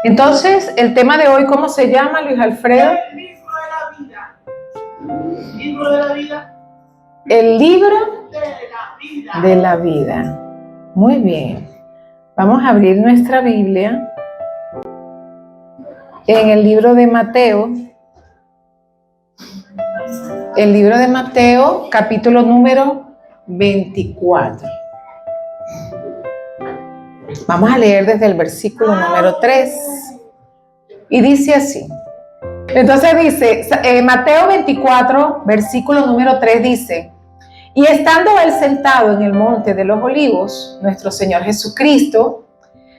Entonces, el tema de hoy, ¿cómo se llama, Luis Alfredo? El libro de la vida. El libro de la vida. El libro De la vida. de la vida. Muy bien. Vamos a abrir nuestra Biblia en el libro de Mateo. El libro de Mateo, capítulo número 24. Vamos a leer desde el versículo número 3. Y dice así. Entonces dice, Mateo 24, versículo número 3 dice: y estando él sentado en el monte de los olivos, nuestro Señor Jesucristo,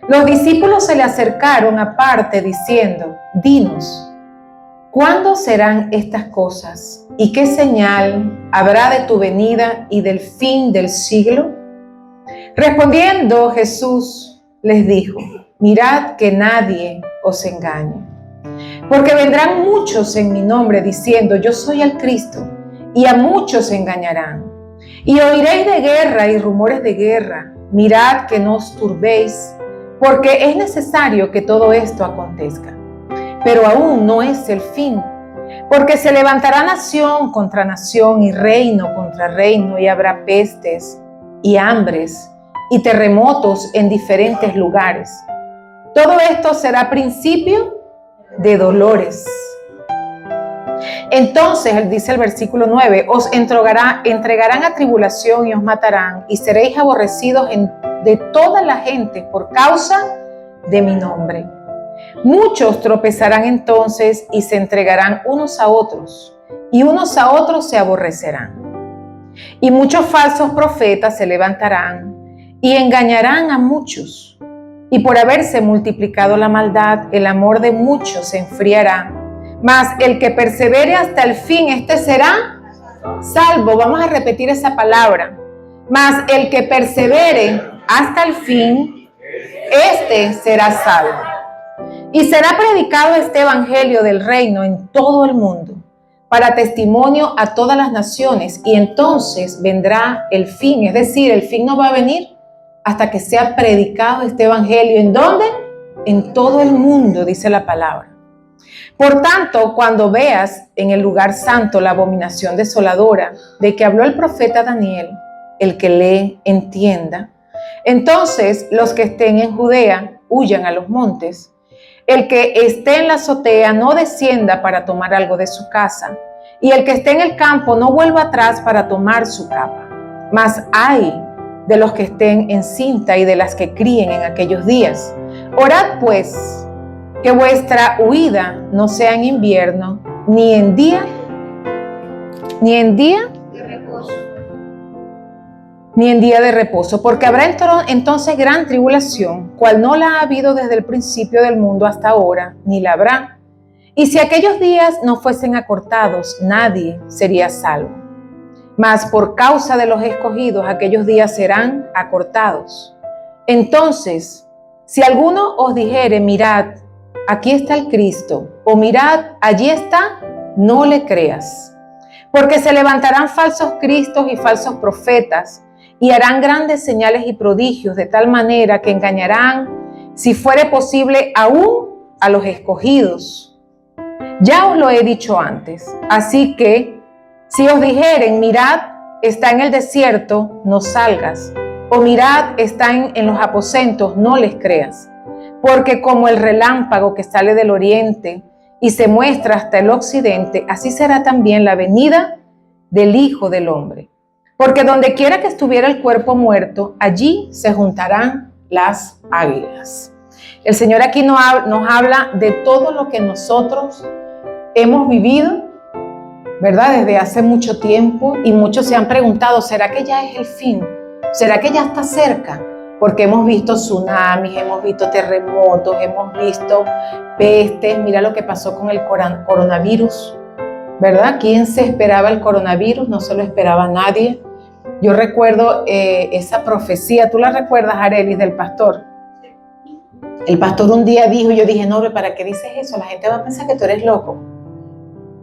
los discípulos se le acercaron aparte diciendo: dinos, ¿cuándo serán estas cosas? ¿Y qué señal habrá de tu venida y del fin del siglo? Respondiendo Jesús les dijo: mirad que nadie os engañe, porque vendrán muchos en mi nombre diciendo: yo soy el Cristo, y a muchos engañarán. Y oiréis de guerra y rumores de guerra. Mirad que no os turbéis, porque es necesario que todo esto acontezca. Pero aún no es el fin, porque se levantará nación contra nación y reino contra reino, y habrá pestes y hambres y terremotos en diferentes lugares. Todo esto será principio de dolores. Entonces, dice el versículo 9, os entregarán a tribulación y os matarán, y seréis aborrecidos de toda la gente por causa de mi nombre. Muchos tropezarán entonces y se entregarán unos a otros, y unos a otros se aborrecerán. Y muchos falsos profetas se levantarán y engañarán a muchos. Y por haberse multiplicado la maldad, el amor de muchos se enfriará. Mas el que persevere hasta el fin, este será salvo. Vamos a repetir esa palabra. Mas el que persevere hasta el fin, este será salvo. Y será predicado este evangelio del reino en todo el mundo, para testimonio a todas las naciones, y entonces vendrá el fin. Es decir, el fin no va a venir hasta que sea predicado este evangelio. ¿En dónde? En todo el mundo, dice la palabra. Por tanto, cuando veas en el lugar santo la abominación desoladora de que habló el profeta Daniel, el que lee entienda, entonces los que estén en Judea huyan a los montes. El que esté en la azotea no descienda para tomar algo de su casa, y el que esté en el campo no vuelva atrás para tomar su capa. Mas ay de los que estén en cinta y de las que críen en aquellos días. Orad pues, que vuestra huida no sea en invierno, ni en día de reposo, porque habrá entonces gran tribulación, cual no la ha habido desde el principio del mundo hasta ahora, ni la habrá. Y si aquellos días no fuesen acortados, nadie sería salvo. Mas por causa de los escogidos, aquellos días serán acortados. Entonces, si alguno os dijere: mirad, aquí está el Cristo, o mirad, allí está, no le creas. Porque se levantarán falsos cristos y falsos profetas, y harán grandes señales y prodigios, de tal manera que engañarán, si fuere posible, aún a los escogidos. Ya os lo he dicho antes. Así que, si os dijeren: mirad, está en el desierto, no salgas. O mirad, está en los aposentos, no les creas. Porque como el relámpago que sale del oriente y se muestra hasta el occidente, así será también la venida del Hijo del Hombre. Porque donde quiera que estuviera el cuerpo muerto, allí se juntarán las águilas. El Señor aquí nos habla de todo lo que nosotros hemos vivido, ¿verdad? Desde hace mucho tiempo, y muchos se han preguntado: ¿será que ya es el fin? ¿Será que ya está cerca? Porque hemos visto tsunamis, hemos visto terremotos, hemos visto pestes. Mira lo que pasó con el coronavirus, ¿verdad? ¿Quién se esperaba el coronavirus? No se lo esperaba nadie. Yo recuerdo esa profecía, ¿tú la recuerdas, Arelis, del pastor? El pastor un día dijo, y yo dije: no, ¿para qué dices eso? La gente va a pensar que tú eres loco.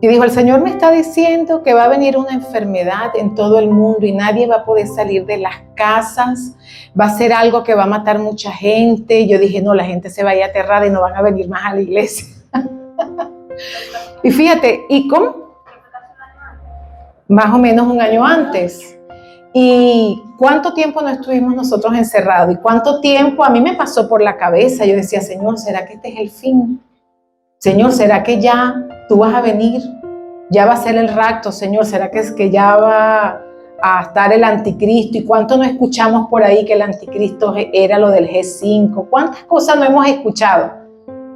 Y dijo, el Señor me está diciendo que va a venir una enfermedad en todo el mundo y nadie va a poder salir de las casas. Va a ser algo que va a matar mucha gente. Y yo dije, no, la gente se va a ir aterrada y no van a venir más a la iglesia. Y fíjate, ¿y cómo? Más o menos un año antes. ¿Y cuánto tiempo no estuvimos nosotros encerrados? ¿Y cuánto tiempo a mí me pasó por la cabeza? Yo decía, Señor, ¿será que este es el fin? Señor, ¿será que ya tú vas a venir? Ya va a ser el rapto, Señor. ¿Será que es que ya va a estar el anticristo? ¿Y cuánto no escuchamos por ahí que el anticristo era lo del G5? ¿Cuántas cosas no hemos escuchado?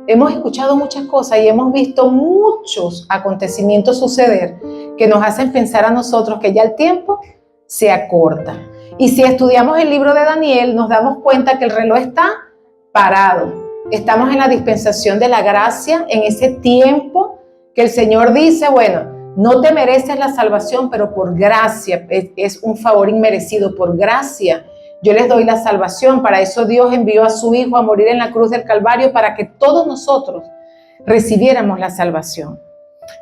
Hemos escuchado muchas cosas y hemos visto muchos acontecimientos suceder que nos hacen pensar a nosotros que ya el tiempo se acorta. Y si estudiamos el libro de Daniel, nos damos cuenta que el reloj está parado. Estamos en la dispensación de la gracia, en ese tiempo que el Señor dice, bueno, no te mereces la salvación, pero por gracia, es un favor inmerecido, por gracia yo les doy la salvación. Para eso Dios envió a su Hijo a morir en la cruz del Calvario, para que todos nosotros recibiéramos la salvación.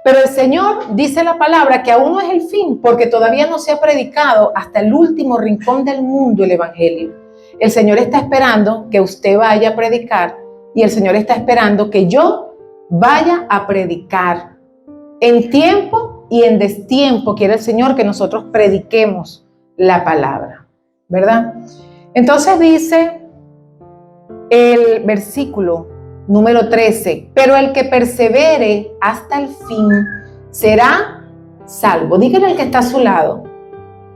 Pero el Señor dice la palabra que aún no es el fin, porque todavía no se ha predicado hasta el último rincón del mundo el Evangelio. El Señor está esperando que usted vaya a predicar y el Señor está esperando que yo vaya a predicar. En tiempo y en destiempo quiere el Señor que nosotros prediquemos la palabra, ¿verdad? Entonces dice el versículo número 13, pero el que persevere hasta el fin será salvo. Dígale al que está a su lado,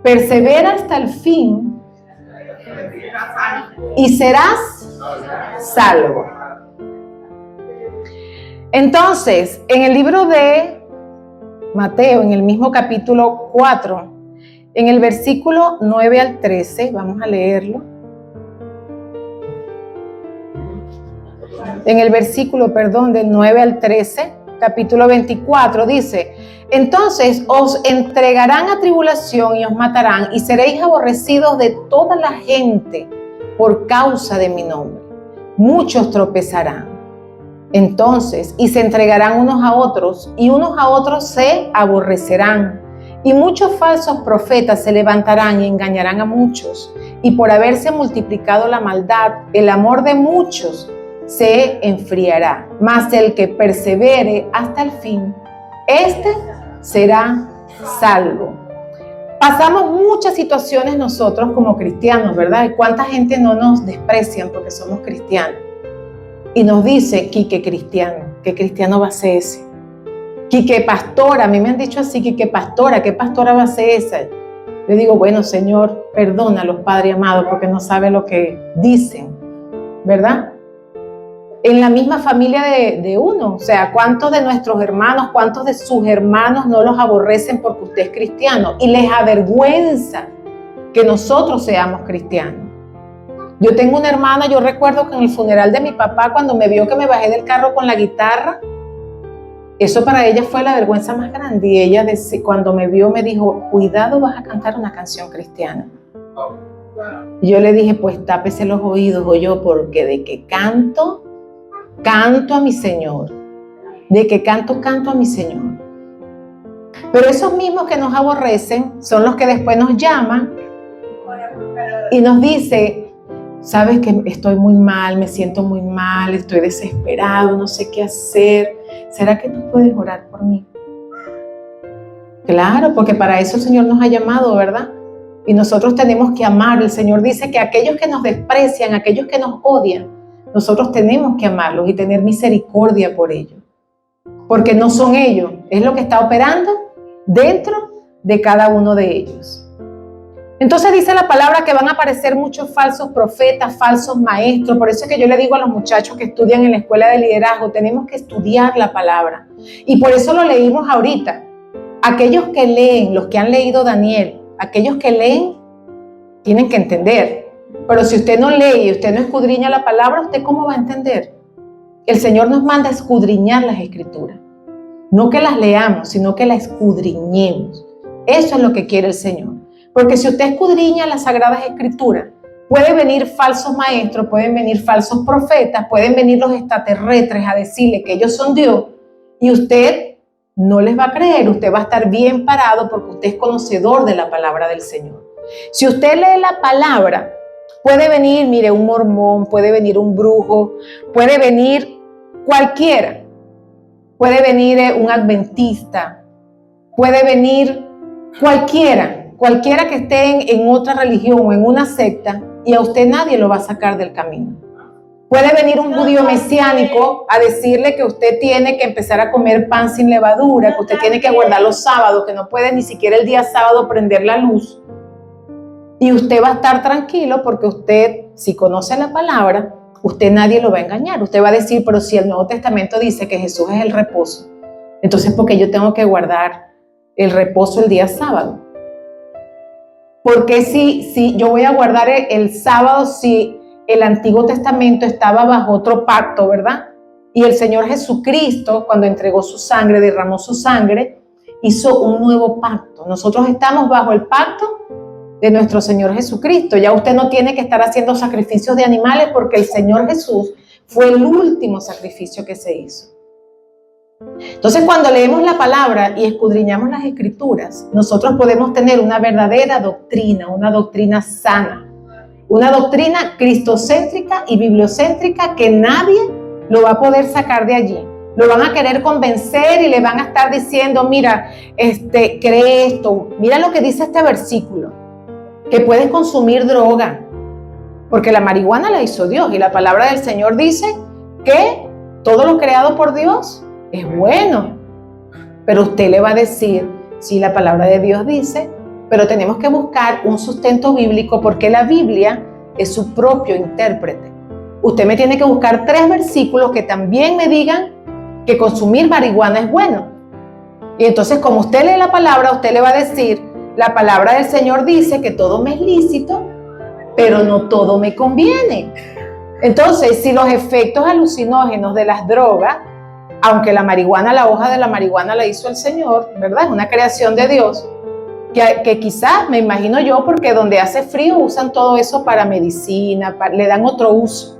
persevera hasta el fin y serás salvo. Entonces, en el libro de Mateo, en el mismo capítulo 4, en el versículo 9 al 13, vamos a leerlo. En el versículo, del 9 al 13, capítulo 24, dice, entonces os entregarán a tribulación y os matarán y seréis aborrecidos de toda la gente por causa de mi nombre. Muchos tropezarán. Entonces, y se entregarán unos a otros y unos a otros se aborrecerán. Y muchos falsos profetas se levantarán y engañarán a muchos. Y por haberse multiplicado la maldad, el amor de muchos se enfriará, mas el que persevere hasta el fin, este será salvo. Pasamos muchas situaciones nosotros como cristianos, ¿verdad? ¿Y cuánta gente no nos desprecian porque somos cristianos? Y nos dice, Quique cristiano, ¿qué cristiano va a ser ese? Quique pastora, a mí me han dicho así, Quique pastora, ¿qué pastora va a ser esa? Yo digo, bueno, Señor, perdónalos, Padre amado, porque no sabe lo que dicen, ¿verdad? En la misma familia de uno, o sea, ¿cuántos de nuestros hermanos, cuántos de sus hermanos no los aborrecen porque usted es cristiano? Y les avergüenza que nosotros seamos cristianos. Yo tengo una hermana, yo recuerdo que en el funeral de mi papá, cuando me vio que me bajé del carro con la guitarra, eso para ella fue la vergüenza más grande. Y ella, cuando me vio, me dijo, cuidado, vas a cantar una canción cristiana. Y yo le dije, pues tápese los oídos, yo, porque de que canto a mi Señor. De que canto a mi Señor. Pero esos mismos que nos aborrecen son los que después nos llaman y nos dicen, sabes que estoy muy mal, me siento muy mal, estoy desesperado, no sé qué hacer. ¿Será que tú puedes orar por mí? Claro, porque para eso el Señor nos ha llamado, ¿verdad? Y nosotros tenemos que amar. El Señor dice que aquellos que nos desprecian, aquellos que nos odian, nosotros tenemos que amarlos y tener misericordia por ellos. Porque no son ellos, es lo que está operando dentro de cada uno de ellos. Entonces dice la palabra que van a aparecer muchos falsos profetas, falsos maestros. Por eso es que yo le digo a los muchachos que estudian en la escuela de liderazgo, tenemos que estudiar la palabra. Y por eso lo leímos ahorita. Aquellos que leen, los que han leído Daniel, aquellos que leen, tienen que entender. Pero si usted no lee y usted no escudriña la palabra, ¿usted cómo va a entender? El Señor nos manda a escudriñar las Escrituras. No que las leamos, sino que las escudriñemos. Eso es lo que quiere el Señor. Porque si usted escudriña las Sagradas Escrituras, pueden venir falsos maestros, pueden venir falsos profetas, pueden venir los extraterrestres a decirle que ellos son Dios y usted no les va a creer. Usted va a estar bien parado porque usted es conocedor de la palabra del Señor. Si usted lee la palabra, puede venir, mire, un mormón, puede venir un brujo, puede venir cualquiera, puede venir un adventista, puede venir cualquiera que esté en otra religión o en una secta, y a usted nadie lo va a sacar del camino. Puede venir un judío mesiánico a decirle que usted tiene que empezar a comer pan sin levadura, que usted tiene que guardar los sábados, que no puede ni siquiera el día sábado prender la luz. Y usted va a estar tranquilo porque usted, si conoce la palabra, usted nadie lo va a engañar. Usted va a decir, pero si el Nuevo Testamento dice que Jesús es el reposo, entonces ¿por qué yo tengo que guardar el reposo el día sábado? Porque si yo voy a guardar el sábado, si el Antiguo Testamento estaba bajo otro pacto, ¿verdad? Y el Señor Jesucristo, cuando entregó su sangre, derramó su sangre, hizo un nuevo pacto. Nosotros estamos bajo el pacto de nuestro Señor Jesucristo. Ya usted no tiene que estar haciendo sacrificios de animales porque el Señor Jesús fue el último sacrificio que se hizo. Entonces, cuando leemos la palabra y escudriñamos las Escrituras, nosotros podemos tener una verdadera doctrina, una doctrina sana, una doctrina cristocéntrica y bibliocéntrica que nadie lo va a poder sacar de allí. Lo van a querer convencer y le van a estar diciendo, mira, cree esto, mira lo que dice este versículo, que puedes consumir droga, porque la marihuana la hizo Dios y la palabra del Señor dice que todo lo creado por Dios es bueno. Pero usted le va a decir, sí, la palabra de Dios dice, pero tenemos que buscar un sustento bíblico porque la Biblia es su propio intérprete. Usted me tiene que buscar 3 versículos que también me digan que consumir marihuana es bueno. Y entonces, como usted lee la palabra, usted le va a decir, la palabra del Señor dice que todo me es lícito, pero no todo me conviene. Entonces, si los efectos alucinógenos de las drogas, aunque la marihuana, la hoja de la marihuana la hizo el Señor, ¿verdad? Es una creación de Dios. Que quizás, me imagino yo, porque donde hace frío usan todo eso para medicina, le dan otro uso.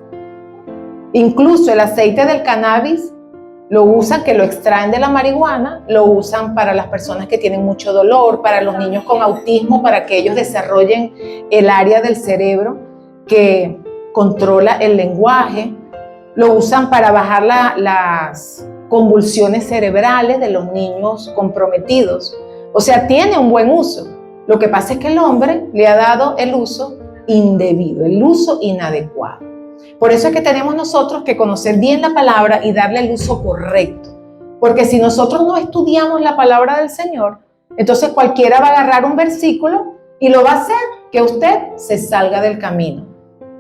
Incluso el aceite del cannabis lo usan, que lo extraen de la marihuana, lo usan para las personas que tienen mucho dolor, para los niños con autismo, para que ellos desarrollen el área del cerebro que controla el lenguaje. Lo usan para bajar las convulsiones cerebrales de los niños comprometidos. O sea, tiene un buen uso. Lo que pasa es que el hombre le ha dado el uso indebido, el uso inadecuado. Por eso es que tenemos nosotros que conocer bien la palabra y darle el uso correcto. Porque si nosotros no estudiamos la palabra del Señor, entonces cualquiera va a agarrar un versículo y lo va a hacer que usted se salga del camino.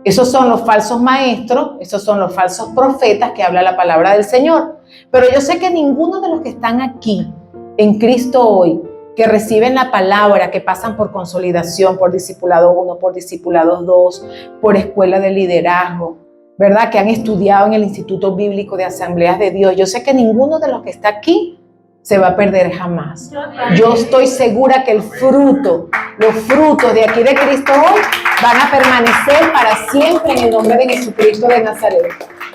Esos son los falsos maestros, esos son los falsos profetas que habla la palabra del Señor. Pero yo sé que ninguno de los que están aquí en Cristo hoy, que reciben la palabra, que pasan por consolidación, por discipulado 1, por discipulado 2, por escuela de liderazgo, ¿verdad? Que han estudiado en el Instituto Bíblico de Asambleas de Dios. Yo sé que ninguno de los que está aquí se va a perder jamás. Yo estoy segura que los frutos de aquí de Cristo hoy van a permanecer para siempre en el nombre de Jesucristo de Nazaret.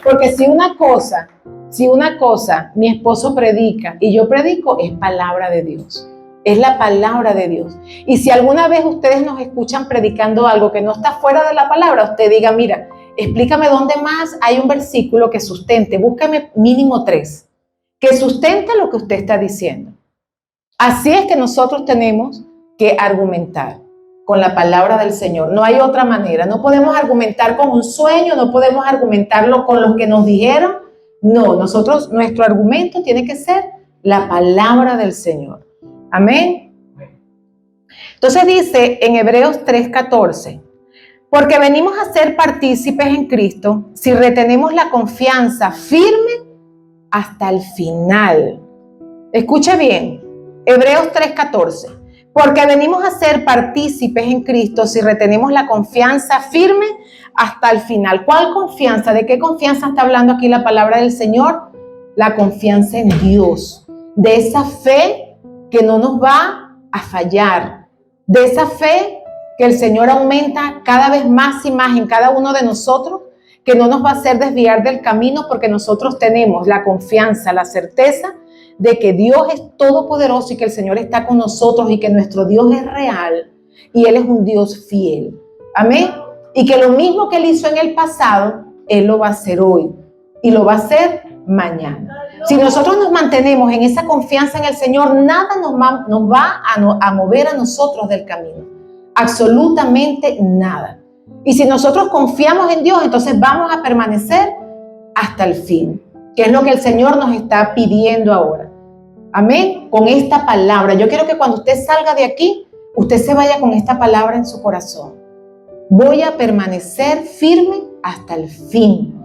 Porque si una cosa mi esposo predica y yo predico, es palabra de Dios. Es la palabra de Dios. Y si alguna vez ustedes nos escuchan predicando algo que no está fuera de la palabra, usted diga, mira, explícame dónde más hay un versículo que sustente, búscame mínimo 3, que sustente lo que usted está diciendo. Así es que nosotros tenemos que argumentar con la palabra del Señor. No hay otra manera. No podemos argumentar con un sueño, no podemos argumentarlo con lo que nos dijeron. No, nuestro argumento tiene que ser la palabra del Señor. Amén. Entonces dice en Hebreos 3:14, porque venimos a ser partícipes en Cristo si retenemos la confianza firme hasta el final. Escuche bien, Hebreos 3:14, porque venimos a ser partícipes en Cristo si retenemos la confianza firme hasta el final. ¿Cuál confianza? ¿De qué confianza está hablando aquí la palabra del Señor? La confianza en Dios, de esa fe que no nos va a fallar, de esa fe que el Señor aumenta cada vez más y más en cada uno de nosotros, que no nos va a hacer desviar del camino porque nosotros tenemos la confianza, la certeza de que Dios es todopoderoso y que el Señor está con nosotros y que nuestro Dios es real y Él es un Dios fiel. Amén. Y que lo mismo que Él hizo en el pasado, Él lo va a hacer hoy y lo va a hacer mañana. Si nosotros nos mantenemos en esa confianza en el Señor, nada nos va a mover a nosotros del camino. Absolutamente nada. Y si nosotros confiamos en Dios, entonces vamos a permanecer hasta el fin, que es lo que el Señor nos está pidiendo ahora. Amén. Con esta palabra. Yo quiero que cuando usted salga de aquí, usted se vaya con esta palabra en su corazón. Voy a permanecer firme hasta el fin.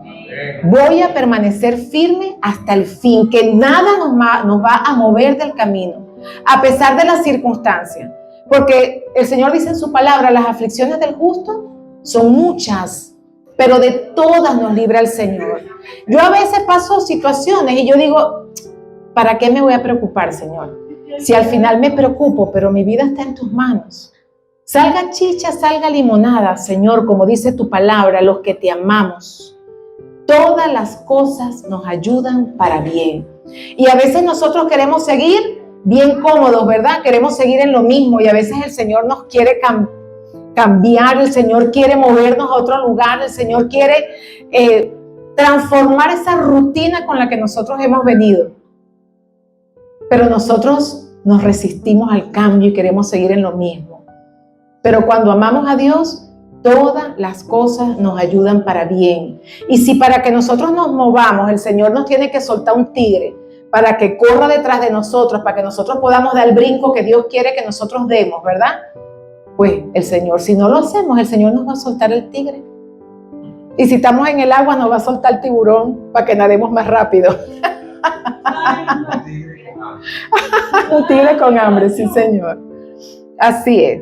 Voy a permanecer firme hasta el fin, que nada nos va a mover del camino, a pesar de las circunstancias. Porque el Señor dice en su palabra, las aflicciones del justo son muchas, pero de todas nos libra el Señor. Yo a veces paso situaciones y yo digo, ¿para qué me voy a preocupar, Señor? Si al final me preocupo, pero mi vida está en tus manos. Salga chicha, salga limonada, Señor, como dice tu palabra, los que te amamos. Todas las cosas nos ayudan para bien. Y a veces nosotros queremos seguir bien cómodos, ¿verdad? Queremos seguir en lo mismo y a veces el Señor nos quiere cambiar, el Señor quiere movernos a otro lugar, el Señor quiere transformar esa rutina con la que nosotros hemos venido. Pero nosotros nos resistimos al cambio y queremos seguir en lo mismo. Pero cuando amamos a Dios, todas las cosas nos ayudan para bien. Y si para que nosotros nos movamos, el Señor nos tiene que soltar un tigre para que corra detrás de nosotros, para que nosotros podamos dar el brinco que Dios quiere que nosotros demos, ¿verdad? Pues el Señor, si no lo hacemos, el Señor nos va a soltar el tigre. Y si estamos en el agua, nos va a soltar el tiburón para que nademos más rápido. Un tigre con hambre, sí, Señor. Así es.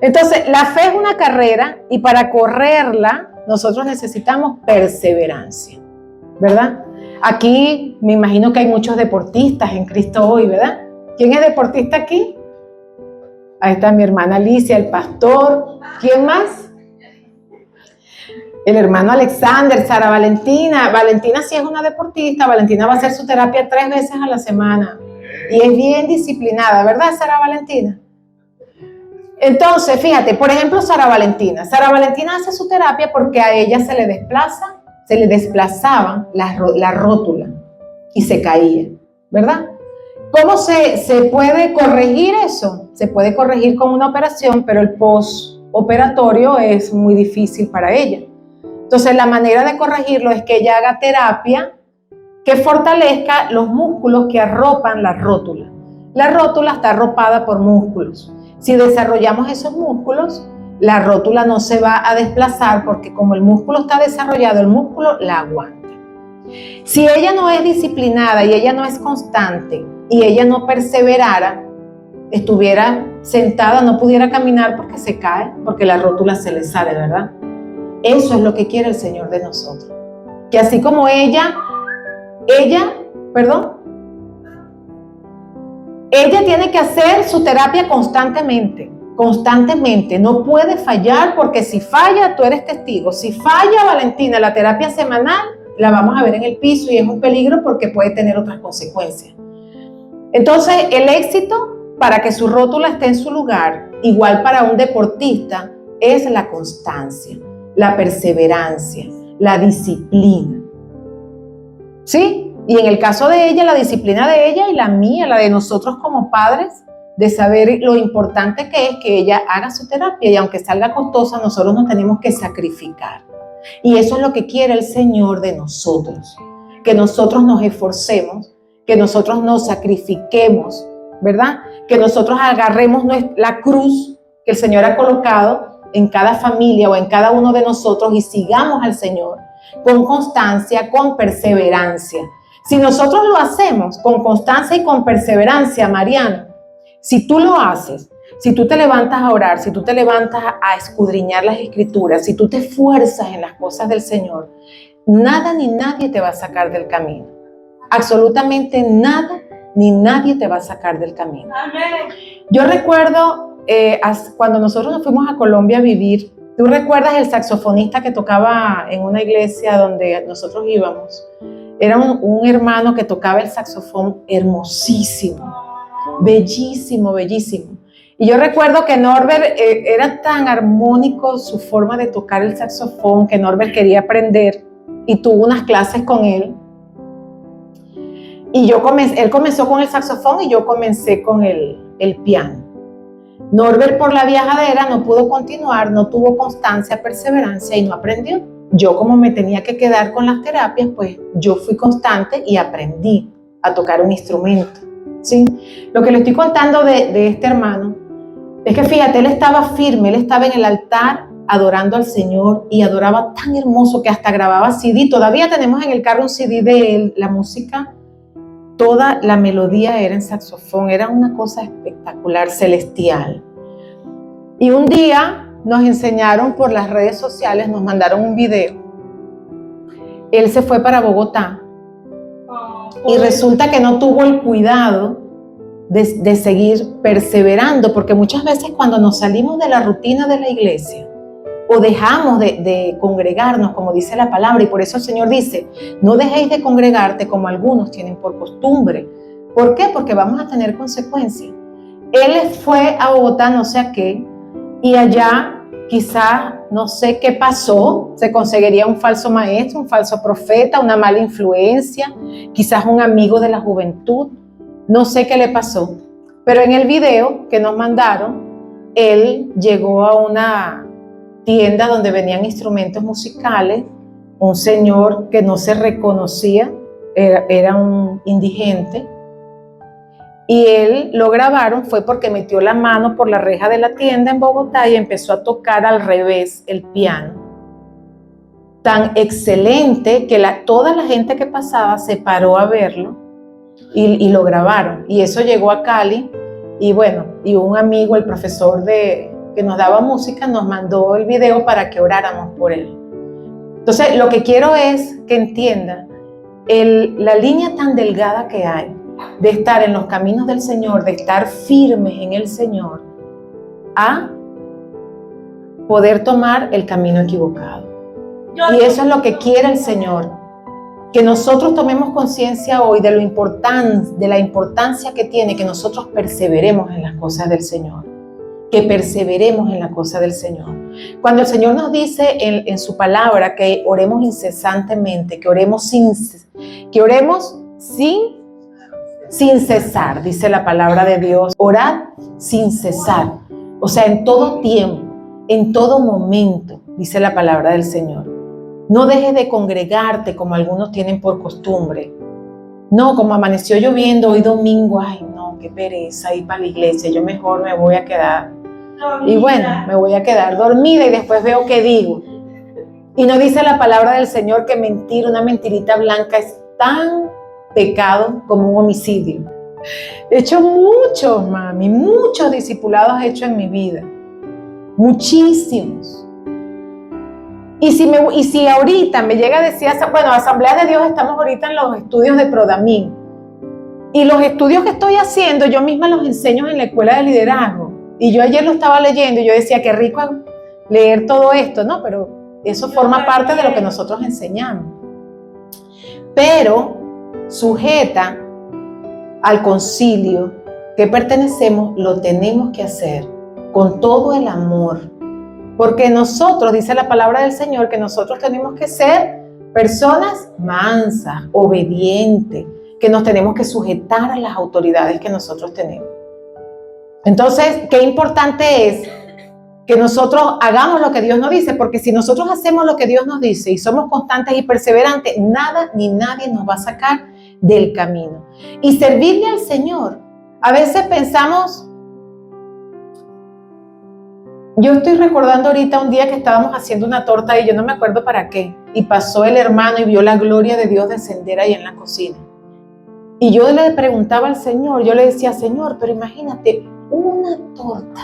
Entonces, la fe es una carrera y para correrla nosotros necesitamos perseverancia, ¿verdad? Aquí me imagino que hay muchos deportistas en Cristo hoy, ¿verdad? ¿Quién es deportista aquí? Ahí está mi hermana Alicia, el pastor. ¿Quién más? El hermano Alexander, Sara Valentina. Valentina sí es una deportista. Valentina va a hacer su terapia 3 veces a la semana. Y es bien disciplinada, ¿verdad, Sara Valentina? Entonces, fíjate, por ejemplo, Sara Valentina. Sara Valentina hace su terapia porque a ella se le desplazaban la rótula y se caía, ¿verdad? ¿Cómo se puede corregir eso? Se puede corregir con una operación, pero el postoperatorio es muy difícil para ella. Entonces, la manera de corregirlo es que ella haga terapia que fortalezca los músculos que arropan la rótula. La rótula está arropada por músculos. Si desarrollamos esos músculos, la rótula no se va a desplazar porque como el músculo está desarrollado, el músculo la aguanta. Si ella no es disciplinada y ella no es constante y ella no perseverara, estuviera sentada, no pudiera caminar porque se cae, porque la rótula se le sale, ¿verdad? Eso es lo que quiere el Señor de nosotros. Que así como ella tiene que hacer su terapia constantemente, no puede fallar porque si falla, tú eres testigo. Si falla, Valentina, la terapia semanal, la vamos a ver en el piso y es un peligro porque puede tener otras consecuencias. Entonces, el éxito para que su rótula esté en su lugar, igual para un deportista, es la constancia, la perseverancia, la disciplina. ¿Sí? Y en el caso de ella, la disciplina de ella y la mía, la de nosotros como padres, de saber lo importante que es que ella haga su terapia y aunque salga costosa, nosotros nos tenemos que sacrificar. Y eso es lo que quiere el Señor de nosotros, que nosotros nos esforcemos, que nosotros nos sacrifiquemos, ¿verdad? Que nosotros agarremos la cruz que el Señor ha colocado en cada familia o en cada uno de nosotros y sigamos al Señor con constancia, con perseverancia. Si nosotros lo hacemos con constancia y con perseverancia, Mariano, si tú lo haces, si tú te levantas a orar, si tú te levantas a escudriñar las Escrituras, si tú te esfuerzas en las cosas del Señor, nada ni nadie te va a sacar del camino. Absolutamente nada ni nadie te va a sacar del camino. Amén. Yo recuerdo cuando nosotros nos fuimos a Colombia a vivir, ¿tú recuerdas el saxofonista que tocaba en una iglesia donde nosotros íbamos? Era un hermano que tocaba el saxofón hermosísimo, bellísimo, bellísimo. Y yo recuerdo que Norbert era tan armónico su forma de tocar el saxofón que Norbert quería aprender y tuvo unas clases con él. Y él comenzó con el saxofón y yo comencé con el piano. Norbert, por la viajadera, no pudo continuar, no tuvo constancia, perseverancia y no aprendió. Yo, como me tenía que quedar con las terapias, pues yo fui constante y aprendí a tocar un instrumento, ¿sí? Lo que le estoy contando de este hermano es que, fíjate, él estaba firme, él estaba en el altar adorando al Señor y adoraba tan hermoso que hasta grababa CD. Todavía tenemos en el carro un CD de él, la música, toda la melodía era en saxofón, era una cosa espectacular, celestial. Y un día nos enseñaron por las redes sociales, nos mandaron un video. Él se fue para Bogotá y resulta que no tuvo el cuidado de seguir perseverando, porque muchas veces cuando nos salimos de la rutina de la iglesia o dejamos de congregarnos, como dice la palabra, y por eso el Señor dice, no dejéis de congregarte como algunos tienen por costumbre. ¿Por qué? Porque vamos a tener consecuencias. Él fue a Bogotá, no sé a qué, y allá quizás, no sé qué pasó, se conseguiría un falso maestro, un falso profeta, una mala influencia, quizás un amigo de la juventud, no sé qué le pasó. Pero en el video que nos mandaron, él llegó a una tienda donde venían instrumentos musicales, un señor que no se reconocía, era un indigente, y él lo grabaron, fue porque metió la mano por la reja de la tienda en Bogotá y empezó a tocar al revés el piano. Tan excelente que toda la gente que pasaba se paró a verlo y lo grabaron. Y eso llegó a Cali y bueno, y un amigo, el profesor que nos daba música, nos mandó el video para que oráramos por él. Entonces, lo que quiero es que entiendan la línea tan delgada que hay de estar en los caminos del Señor, de estar firmes en el Señor, a poder tomar el camino equivocado. Y eso es lo que quiere el Señor, que nosotros tomemos conciencia hoy de la importancia que tiene que nosotros perseveremos en las cosas del Señor, que perseveremos en la cosa del Señor. Cuando el Señor nos dice en su palabra que oremos incesantemente, que oremos sin cesar, dice la palabra de Dios, orad sin cesar, o sea, en todo tiempo, en todo momento, dice la palabra del Señor. No dejes de congregarte como algunos tienen por costumbre. No, como amaneció lloviendo hoy domingo, ay no, qué pereza ir para la iglesia, yo mejor me voy a quedar. Y bueno, me voy a quedar dormida y después veo qué digo. Y no dice la palabra del Señor que mentir, una mentirita blanca es tan pecado como un homicidio. He hecho muchos, mami, muchos discipulados he hecho en mi vida. Muchísimos. Y si ahorita me llega a decir, bueno, Asamblea de Dios, estamos ahorita en los estudios de Prodamín. Y los estudios que estoy haciendo, yo misma los enseño en la escuela de liderazgo. Y yo ayer lo estaba leyendo y yo decía, qué rico leer todo esto, ¿no? Pero eso forma parte de lo que nosotros enseñamos. Pero sujeta al concilio que pertenecemos, lo tenemos que hacer con todo el amor. Porque nosotros, dice la palabra del Señor, que nosotros tenemos que ser personas mansas, obedientes, que nos tenemos que sujetar a las autoridades que nosotros tenemos. Entonces, qué importante es que nosotros hagamos lo que Dios nos dice, porque si nosotros hacemos lo que Dios nos dice y somos constantes y perseverantes, nada ni nadie nos va a sacar del camino. Y servirle al Señor. A veces pensamos, yo estoy recordando ahorita un día que estábamos haciendo una torta y yo no me acuerdo para qué, y pasó el hermano y vio la gloria de Dios descender ahí en la cocina. Y yo le preguntaba al Señor, yo le decía, Señor, pero imagínate, una torta.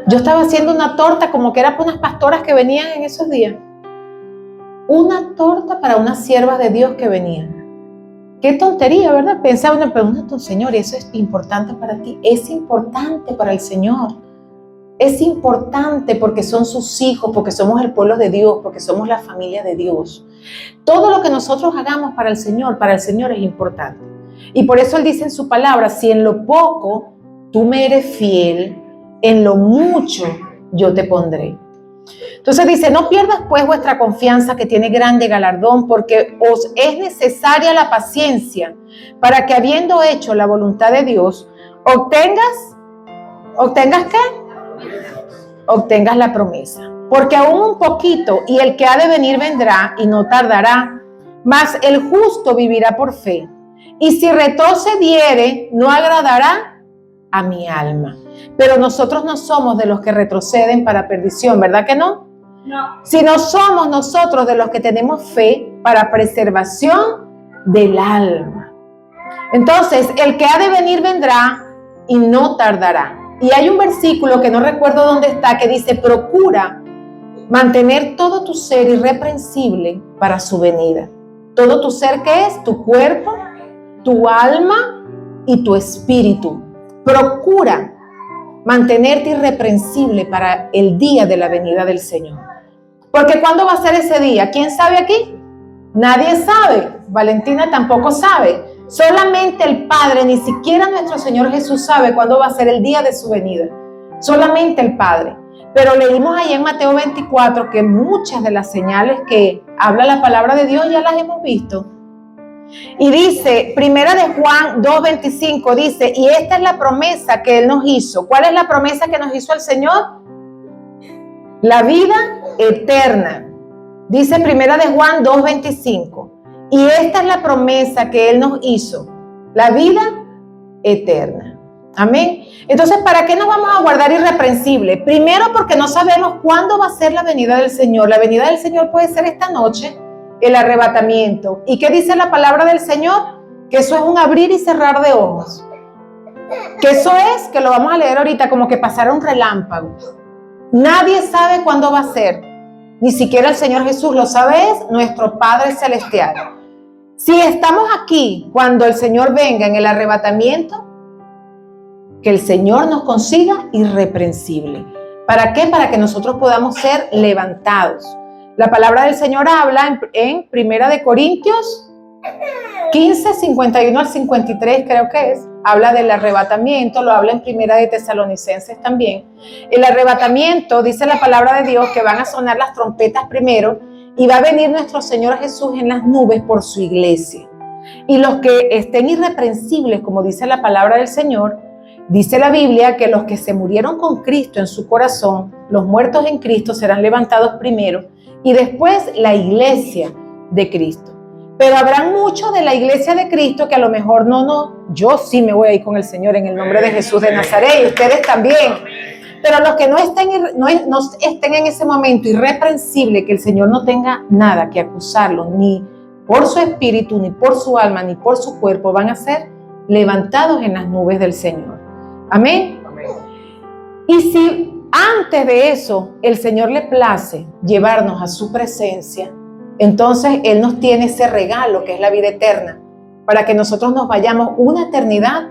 Yo estaba haciendo una torta como que era para unas pastoras que venían en esos días. Una torta para unas siervas de Dios que venían. Qué tontería, ¿verdad? Pensaba una pregunta, Señor, ¿eso es importante para ti? Es importante para el Señor. es importante porque son sus hijos, porque somos el pueblo de Dios, porque somos la familia de Dios. Todo lo que nosotros hagamos para el Señor es importante. Y por eso Él dice en su palabra, si en lo poco tú me eres fiel, en lo mucho yo te pondré. Entonces dice, no pierdas pues vuestra confianza que tiene grande galardón, porque os es necesaria la paciencia para que habiendo hecho la voluntad de Dios, ¿obtengas qué? Obtengas la promesa. Porque aún un poquito y el que ha de venir vendrá y no tardará, mas el justo vivirá por fe. Y si retrocediere, no agradará a mi alma. Pero nosotros no somos de los que retroceden para perdición, ¿verdad que no? No. Sino somos nosotros de los que tenemos fe para preservación del alma. Entonces, el que ha de venir vendrá y no tardará. Y hay un versículo que no recuerdo dónde está, que dice, procura mantener todo tu ser irreprensible para su venida. Todo tu ser, ¿qué es? Tu cuerpo, tu alma y tu espíritu. Procura mantenerte irreprensible para el día de la venida del Señor. Porque ¿cuándo va a ser ese día? ¿Quién sabe aquí? Nadie sabe. Valentina tampoco sabe. Solamente el Padre, ni siquiera nuestro Señor Jesús sabe cuándo va a ser el día de su venida. Solamente el Padre. Pero leímos ahí en Mateo 24 que muchas de las señales que habla la palabra de Dios ya las hemos visto. Y dice, primera de Juan 2:25, dice, y esta es la promesa que Él nos hizo. ¿Cuál es la promesa que nos hizo el Señor? La vida eterna. Dice primera de Juan 2:25. Y esta es la promesa que Él nos hizo, la vida eterna. Amén. Entonces, ¿para qué nos vamos a guardar irreprensible? Primero, porque no sabemos cuándo va a ser la venida del Señor. La venida del Señor puede ser esta noche, el arrebatamiento. ¿Y qué dice la palabra del Señor? Que eso es un abrir y cerrar de ojos. Que eso es, que lo vamos a leer ahorita, como que pasara un relámpago. Nadie sabe cuándo va a ser. Ni siquiera el Señor Jesús lo sabe, es nuestro Padre Celestial. Si estamos aquí cuando el Señor venga en el arrebatamiento, que el Señor nos consiga irreprensible. ¿Para qué? Para que nosotros podamos ser levantados. La palabra del Señor habla en Primera de Corintios 15, 51 al 53, creo que es. Habla del arrebatamiento, lo habla en Primera de Tesalonicenses también. El arrebatamiento, dice la palabra de Dios, que van a sonar las trompetas primero y va a venir nuestro Señor Jesús en las nubes por su iglesia. Y los que estén irreprensibles, como dice la palabra del Señor, dice la Biblia que los que se murieron con Cristo en su corazón, los muertos en Cristo serán levantados primero y después la iglesia de Cristo. Pero habrán muchos de la iglesia de Cristo que a lo mejor yo sí me voy a ir con el Señor en el nombre de Jesús de Nazaret y ustedes también. Pero los que no estén en ese momento irreprensible, que el Señor no tenga nada que acusarlos, ni por su espíritu, ni por su alma, ni por su cuerpo, van a ser levantados en las nubes del Señor. Amén. Amén. Y si antes de eso el Señor le place llevarnos a su presencia, entonces Él nos tiene ese regalo que es la vida eterna, para que nosotros nos vayamos una eternidad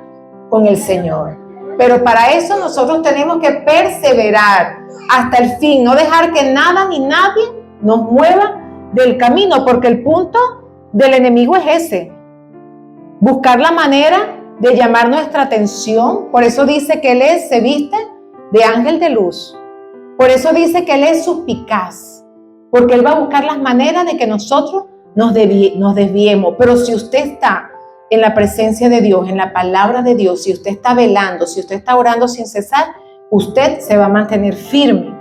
con el Señor. Pero para eso nosotros tenemos que perseverar hasta el fin, no dejar que nada ni nadie nos mueva del camino, porque el punto del enemigo es ese, buscar la manera de llamar nuestra atención. Por eso dice que Él se viste de ángel de luz, por eso dice que Él es suspicaz, porque Él va a buscar las maneras de que nosotros nos desviemos. Pero si usted está en la presencia de Dios, en la palabra de Dios, si usted está velando, si usted está orando sin cesar, usted se va a mantener firme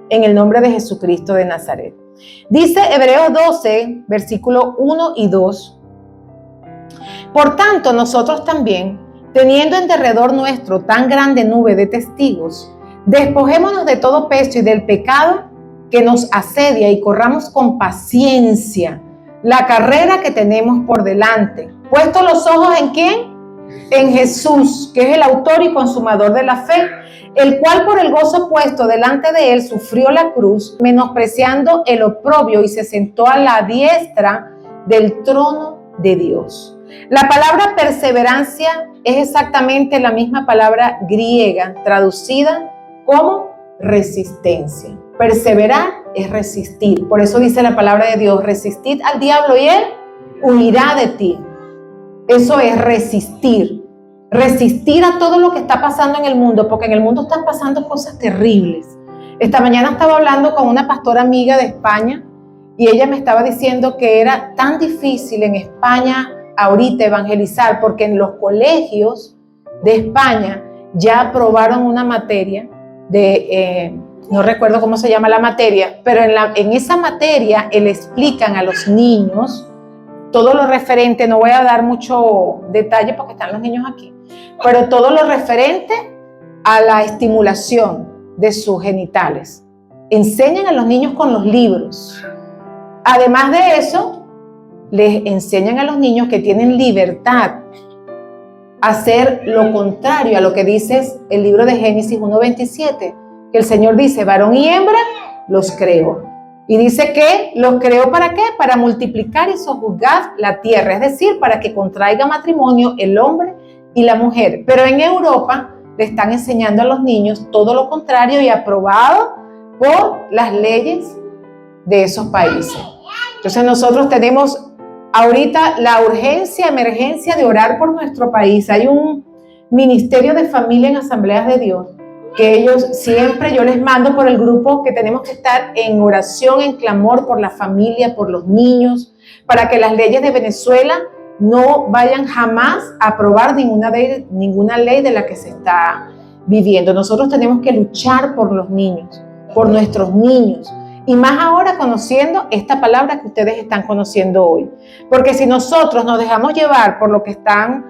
en el nombre de Jesucristo de Nazaret. Dice Hebreos 12, versículo 1 y 2. Por tanto, nosotros también, teniendo en derredor nuestro tan grande nube de testigos, despojémonos de todo peso y del pecado que nos asedia y corramos con paciencia la carrera que tenemos por delante. Puesto los ojos ¿en quién? En Jesús, que es el autor y consumador de la fe, el cual por el gozo puesto delante de él sufrió la cruz, menospreciando el oprobio, y se sentó a la diestra del trono de Dios. La palabra perseverancia es exactamente la misma palabra griega traducida como resistencia. Perseverar es resistir. Por eso dice la palabra de Dios, resistid al diablo y él huirá de ti. Eso es resistir. Resistir a todo lo que está pasando en el mundo, porque en el mundo están pasando cosas terribles. Esta mañana estaba hablando con una pastora amiga de España y ella me estaba diciendo que era tan difícil en España ahorita evangelizar, porque en los colegios de España ya aprobaron una materia de, no recuerdo cómo se llama la materia, pero en esa materia le explican a los niños todo lo referente, no voy a dar mucho detalle porque están los niños aquí, pero todo lo referente a la estimulación de sus genitales. Enseñan a los niños con los libros. Además de eso, les enseñan a los niños que tienen libertad a hacer lo contrario a lo que dice el libro de Génesis 1:27, que el Señor dice, varón y hembra los creó. Y dice que los creó ¿para qué? Para multiplicar y sojuzgar la tierra, es decir, para que contraiga matrimonio el hombre y la mujer. Pero en Europa le están enseñando a los niños todo lo contrario y aprobado por las leyes de esos países. Entonces nosotros tenemos ahorita la urgencia, emergencia de orar por nuestro país. Hay un ministerio de familia en Asambleas de Dios que ellos siempre, yo les mando por el grupo que tenemos que estar en oración, en clamor por la familia, por los niños, para que las leyes de Venezuela no vayan jamás a aprobar ninguna ley de la que se está viviendo. Nosotros tenemos que luchar por los niños, por nuestros niños. Y más ahora conociendo esta palabra que ustedes están conociendo hoy. Porque si nosotros nos dejamos llevar por lo que están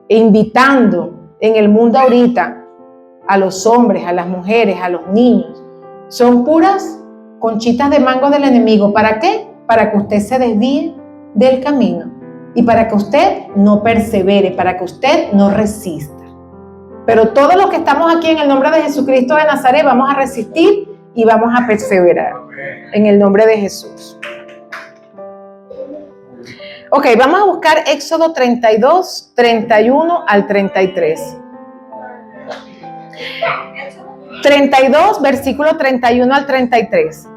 invitando en el mundo ahorita, a los hombres, a las mujeres, a los niños, son puras conchitas de mango del enemigo. ¿Para qué? Para que usted se desvíe del camino y para que usted no persevere, para que usted no resista. Pero todos los que estamos aquí en el nombre de Jesucristo de Nazaret vamos a resistir y vamos a perseverar en el nombre de Jesús. Ok, vamos a buscar Éxodo 32, 31 al 33. 32, versículo 31 al 33.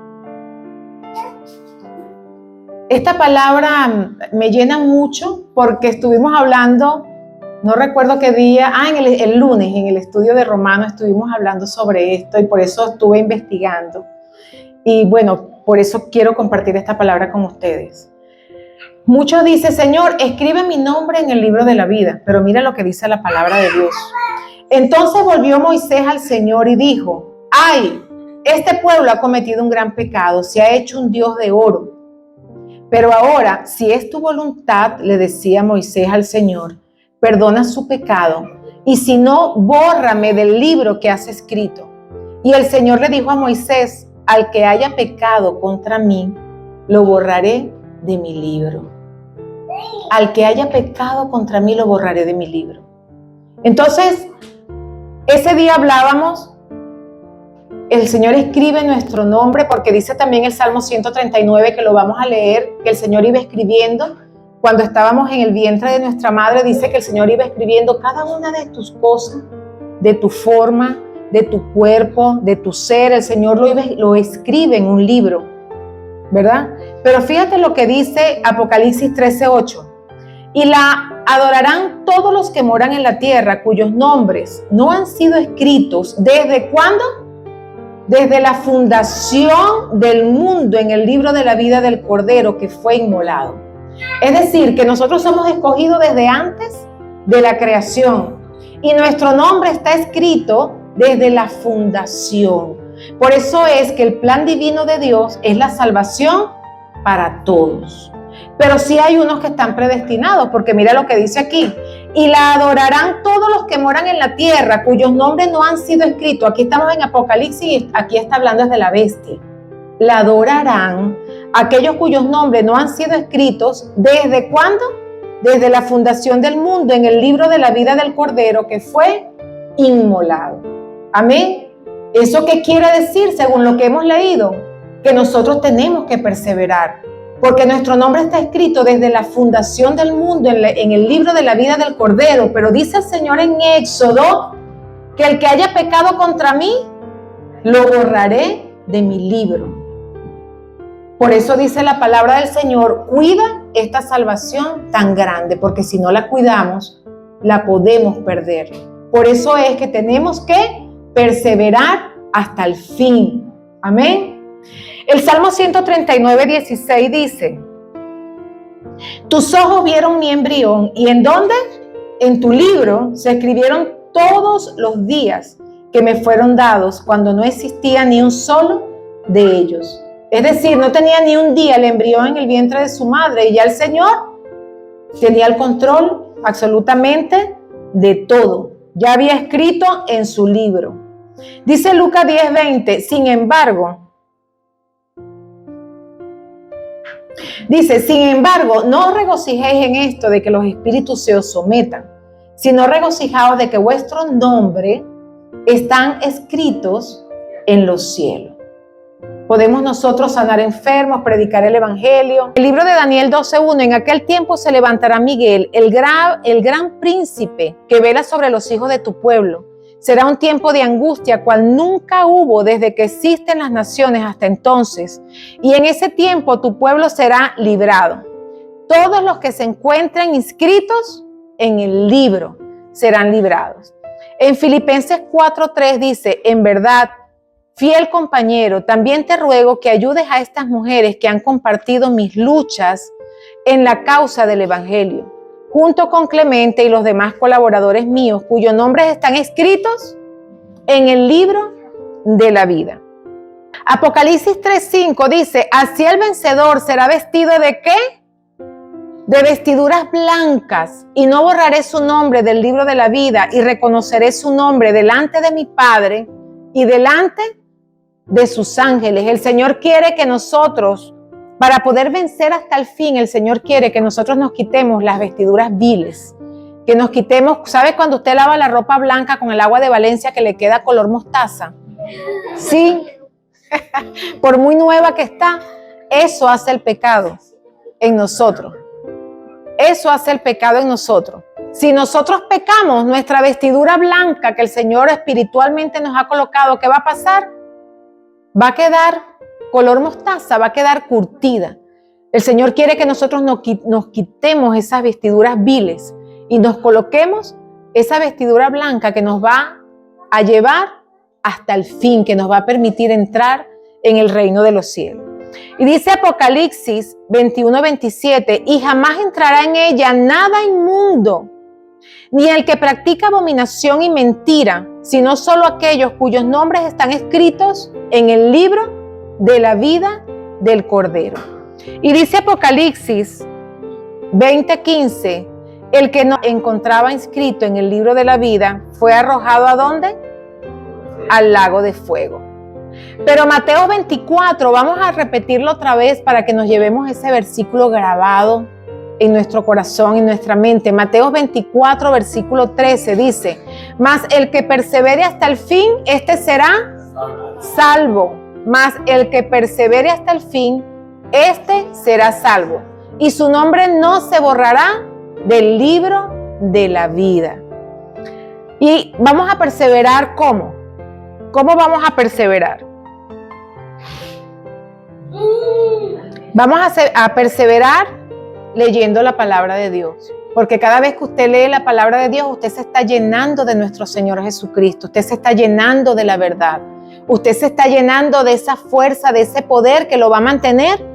Esta palabra me llena mucho porque estuvimos hablando, no recuerdo qué día, el lunes en el estudio de Romano estuvimos hablando sobre esto y por eso estuve investigando. Y bueno, por eso quiero compartir esta palabra con ustedes. Muchos dicen, Señor, escribe mi nombre en el libro de la vida, pero mira lo que dice la palabra de Dios. Entonces volvió Moisés al Señor y dijo, ¡ay! Este pueblo ha cometido un gran pecado, se ha hecho un Dios de oro. Pero ahora, si es tu voluntad, le decía Moisés al Señor, perdona su pecado, y si no, bórrame del libro que has escrito. Y el Señor le dijo a Moisés, al que haya pecado contra mí, lo borraré de mi libro. Al que haya pecado contra mí, lo borraré de mi libro. Entonces, ese día hablábamos, el Señor escribe nuestro nombre, porque dice también el Salmo 139, que lo vamos a leer, que el Señor iba escribiendo, cuando estábamos en el vientre de nuestra madre, dice que el Señor iba escribiendo cada una de tus cosas, de tu forma, de tu cuerpo, de tu ser. El Señor lo escribe en un libro, ¿verdad? Pero fíjate lo que dice Apocalipsis 13:8. Y la adorarán todos los que moran en la tierra, cuyos nombres no han sido escritos. ¿Desde cuándo? Desde la fundación del mundo en el libro de la vida del Cordero que fue inmolado. Es decir, que nosotros somos escogidos desde antes de la creación. Y nuestro nombre está escrito desde la fundación. Por eso es que el plan divino de Dios es la salvación para todos. Pero sí hay unos que están predestinados, porque mira lo que dice aquí. Y la adorarán todos los que moran en la tierra, cuyos nombres no han sido escritos. Aquí estamos en Apocalipsis y aquí está hablando desde la bestia. La adorarán aquellos cuyos nombres no han sido escritos. ¿Desde cuándo? Desde la fundación del mundo en el libro de la vida del Cordero que fue inmolado. Amén. ¿Eso qué quiere decir según lo que hemos leído? Que nosotros tenemos que perseverar. Porque nuestro nombre está escrito desde la fundación del mundo en el libro de la vida del Cordero. Pero dice el Señor en Éxodo que el que haya pecado contra mí, lo borraré de mi libro. Por eso dice la palabra del Señor, cuida esta salvación tan grande, porque si no la cuidamos, la podemos perder. Por eso es que tenemos que perseverar hasta el fin. Amén. El Salmo 139, 16 dice, tus ojos vieron mi embrión, ¿y en dónde? En tu libro se escribieron todos los días que me fueron dados cuando no existía ni un solo de ellos. Es decir, no tenía ni un día el embrión en el vientre de su madre y ya el Señor tenía el control absolutamente de todo. Ya había escrito en su libro. Dice Lucas 10:20, sin embargo, no os regocijéis en esto de que los espíritus se os sometan, sino regocijaos de que vuestros nombres están escritos en los cielos. Podemos nosotros sanar enfermos, predicar el evangelio. El libro de Daniel 12:1, en aquel tiempo se levantará Miguel, el gran príncipe que vela sobre los hijos de tu pueblo. Será un tiempo de angustia, cual nunca hubo desde que existen las naciones hasta entonces. Y en ese tiempo tu pueblo será librado. Todos los que se encuentren inscritos en el libro serán librados. En Filipenses 4:3 dice, en verdad, fiel compañero, también te ruego que ayudes a estas mujeres que han compartido mis luchas en la causa del evangelio, junto con Clemente y los demás colaboradores míos, cuyos nombres están escritos en el libro de la vida. Apocalipsis 3:5 dice, así el vencedor será vestido ¿de qué? De vestiduras blancas, y no borraré su nombre del libro de la vida, y reconoceré su nombre delante de mi Padre y delante de sus ángeles. El Señor quiere que nosotros, para poder vencer hasta el fin, el Señor quiere que nosotros nos quitemos las vestiduras viles, que nos quitemos, ¿sabe cuando usted lava la ropa blanca con el agua de Valencia que le queda color mostaza? Sí, por muy nueva que está, eso hace el pecado en nosotros. Eso hace el pecado en nosotros. Si nosotros pecamos, nuestra vestidura blanca que el Señor espiritualmente nos ha colocado, ¿qué va a pasar? Va a quedar color mostaza, va a quedar curtida. El Señor quiere que nosotros nos quitemos esas vestiduras viles y nos coloquemos esa vestidura blanca que nos va a llevar hasta el fin, que nos va a permitir entrar en el reino de los cielos. Y dice Apocalipsis 21:27, y jamás entrará en ella nada inmundo, ni el que practica abominación y mentira, sino solo aquellos cuyos nombres están escritos en el libro de la vida del Cordero. Y dice Apocalipsis 20:15, el que no encontraba inscrito en el libro de la vida fue arrojado ¿a dónde? Al lago de fuego. Pero Mateo 24, vamos a repetirlo otra vez para que nos llevemos ese versículo grabado en nuestro corazón, en nuestra mente. Mateo 24, versículo 13 dice, mas el que persevere hasta el fin, este será salvo. Mas el que persevere hasta el fin, este será salvo. Y su nombre no se borrará del libro de la vida. Y vamos a perseverar, ¿cómo? ¿Cómo vamos a perseverar? Vamos a perseverar leyendo la palabra de Dios. Porque cada vez que usted lee la palabra de Dios, usted se está llenando de nuestro Señor Jesucristo. Usted se está llenando de la verdad. Usted se está llenando de esa fuerza, de ese poder que lo va a mantener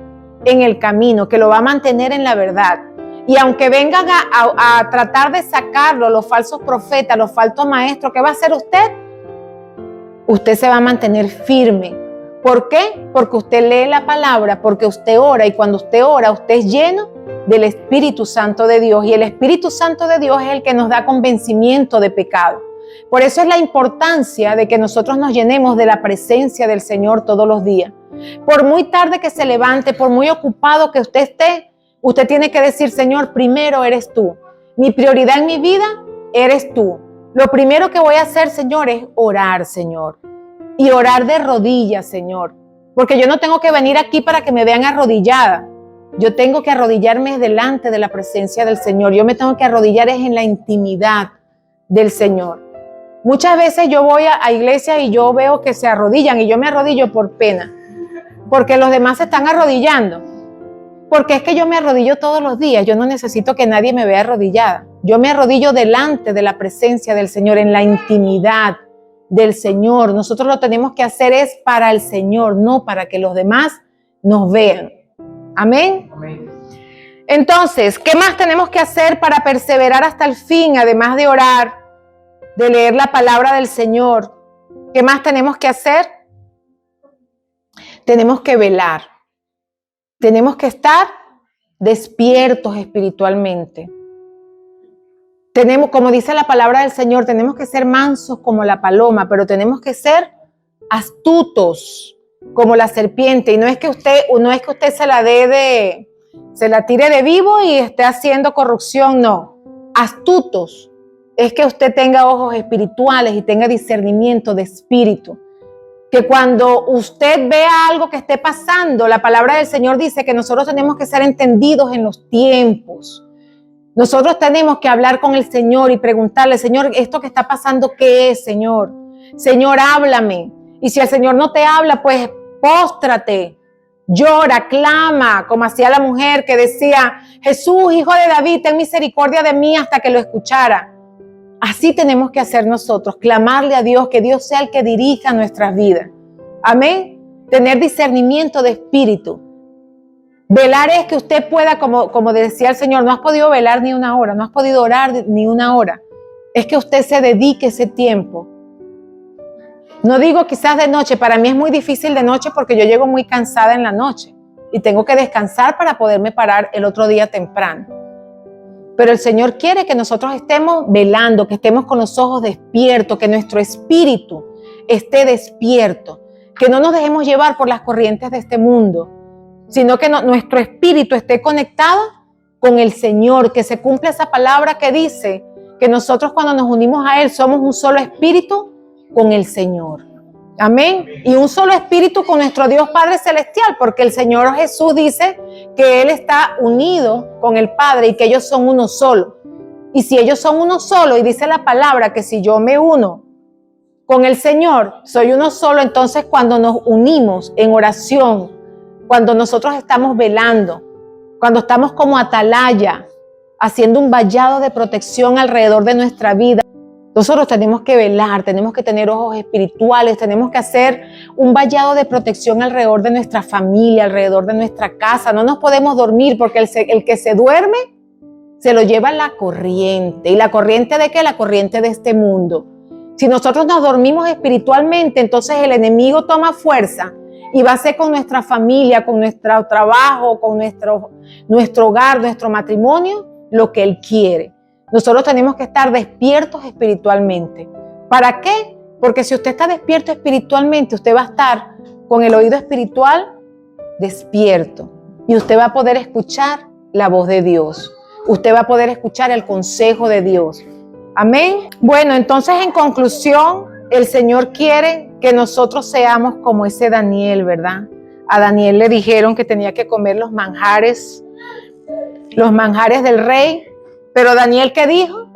en el camino, que lo va a mantener en la verdad. Y aunque vengan a tratar de sacarlo los falsos profetas, los falsos maestros, ¿qué va a hacer usted? Usted se va a mantener firme. ¿Por qué? Porque usted lee la palabra, porque usted ora, y cuando usted ora, usted es lleno del Espíritu Santo de Dios, y el Espíritu Santo de Dios es el que nos da convencimiento de pecado. Por eso es la importancia de que nosotros nos llenemos de la presencia del Señor todos los días. Por muy tarde que se levante, por muy ocupado que usted esté, usted tiene que decir, Señor, primero eres tú. Mi prioridad en mi vida eres tú. Lo primero que voy a hacer, Señor, es orar, Señor. Y orar de rodillas, Señor. Porque yo no tengo que venir aquí para que me vean arrodillada. Yo tengo que arrodillarme delante de la presencia del Señor. Yo me tengo que arrodillar es en la intimidad del Señor. Muchas veces yo voy a iglesias y yo veo que se arrodillan y yo me arrodillo por pena, porque los demás se están arrodillando. Porque es que yo me arrodillo todos los días, yo no necesito que nadie me vea arrodillada. Yo me arrodillo delante de la presencia del Señor, en la intimidad del Señor. Nosotros lo tenemos que hacer es para el Señor, no para que los demás nos vean. Amén. Amén. Entonces, ¿qué más tenemos que hacer para perseverar hasta el fin? Además de orar, de leer la palabra del Señor, ¿qué más tenemos que hacer? Tenemos que velar. Tenemos que estar despiertos espiritualmente. Tenemos, como dice la palabra del Señor, tenemos que ser mansos como la paloma, pero tenemos que ser astutos como la serpiente. Y no es que usted se la tire de vivo y esté haciendo corrupción, no. Astutos es que usted tenga ojos espirituales y tenga discernimiento de espíritu. Que cuando usted vea algo que esté pasando, la palabra del Señor dice que nosotros tenemos que ser entendidos en los tiempos. Nosotros tenemos que hablar con el Señor y preguntarle, Señor, esto que está pasando, ¿qué es, Señor? Señor, háblame. Y si el Señor no te habla, pues póstrate, llora, clama, como hacía la mujer que decía, Jesús, hijo de David, ten misericordia de mí, hasta que lo escuchara. Así tenemos que hacer nosotros, clamarle a Dios, que Dios sea el que dirija nuestras vidas. Amén. Tener discernimiento de espíritu. Velar es que usted pueda, como decía el Señor, no has podido velar ni una hora, no has podido orar ni una hora. Es que usted se dedique ese tiempo. No digo quizás de noche, para mí es muy difícil de noche porque yo llego muy cansada en la noche y tengo que descansar para poderme parar el otro día temprano. Pero el Señor quiere que nosotros estemos velando, que estemos con los ojos despiertos, que nuestro espíritu esté despierto, que no nos dejemos llevar por las corrientes de este mundo, sino que nuestro espíritu esté conectado con el Señor, que se cumpla esa palabra que dice que nosotros cuando nos unimos a Él somos un solo espíritu con el Señor. Amén. Y un solo espíritu con nuestro Dios Padre Celestial, porque el Señor Jesús dice que Él está unido con el Padre y que ellos son uno solo. Y si ellos son uno solo, y dice la palabra que si yo me uno con el Señor, soy uno solo, entonces cuando nos unimos en oración, cuando nosotros estamos velando, cuando estamos como atalaya, haciendo un vallado de protección alrededor de nuestra vida, nosotros tenemos que velar, tenemos que tener ojos espirituales, tenemos que hacer un vallado de protección alrededor de nuestra familia, alrededor de nuestra casa. No nos podemos dormir porque el que se duerme se lo lleva la corriente. ¿Y la corriente de qué? La corriente de este mundo. Si nosotros nos dormimos espiritualmente, entonces el enemigo toma fuerza y va a hacer con nuestra familia, con nuestro trabajo, con nuestro hogar, nuestro matrimonio, lo que él quiere. Nosotros tenemos que estar despiertos espiritualmente. ¿Para qué? Porque si usted está despierto espiritualmente, usted va a estar con el oído espiritual despierto y usted va a poder escuchar la voz de Dios. Usted va a poder escuchar el consejo de Dios. Amén. Bueno, entonces en conclusión, el Señor quiere que nosotros seamos como ese Daniel, ¿verdad? A Daniel le dijeron que tenía que comer los manjares del rey. Pero Daniel, ¿qué dijo?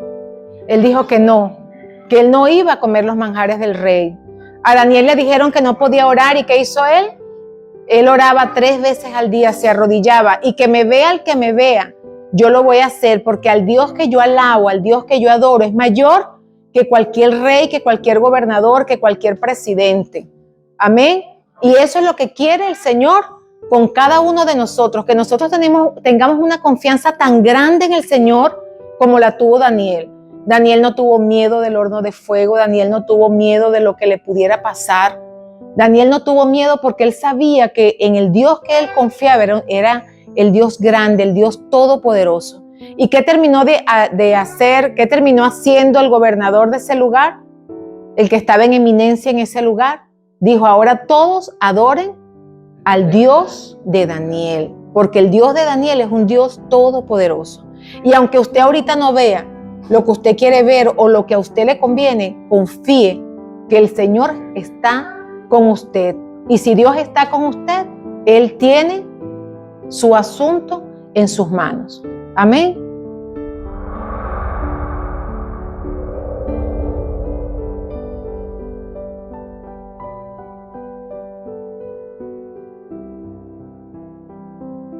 Él dijo que él no iba a comer los manjares del rey. A Daniel le dijeron que no podía orar, ¿y qué hizo él? Él oraba 3 veces al día, se arrodillaba, y que me vea el que me vea, yo lo voy a hacer, porque al Dios que yo alabo, al Dios que yo adoro, es mayor que cualquier rey, que cualquier gobernador, que cualquier presidente. Amén. Y eso es lo que quiere el Señor con cada uno de nosotros, que nosotros tengamos una confianza tan grande en el Señor como la tuvo Daniel. Daniel no tuvo miedo del horno de fuego, Daniel no tuvo miedo de lo que le pudiera pasar. Daniel no tuvo miedo porque él sabía que en el Dios que él confiaba era el Dios grande, el Dios todopoderoso. ¿Y qué terminó de hacer? ¿Qué terminó haciendo el gobernador de ese lugar? El que estaba en eminencia en ese lugar. Dijo, ahora todos adoren al Dios de Daniel, porque el Dios de Daniel es un Dios todopoderoso. Y aunque usted ahorita no vea lo que usted quiere ver o lo que a usted le conviene, confíe que el Señor está con usted. Y si Dios está con usted, Él tiene su asunto en sus manos. Amén.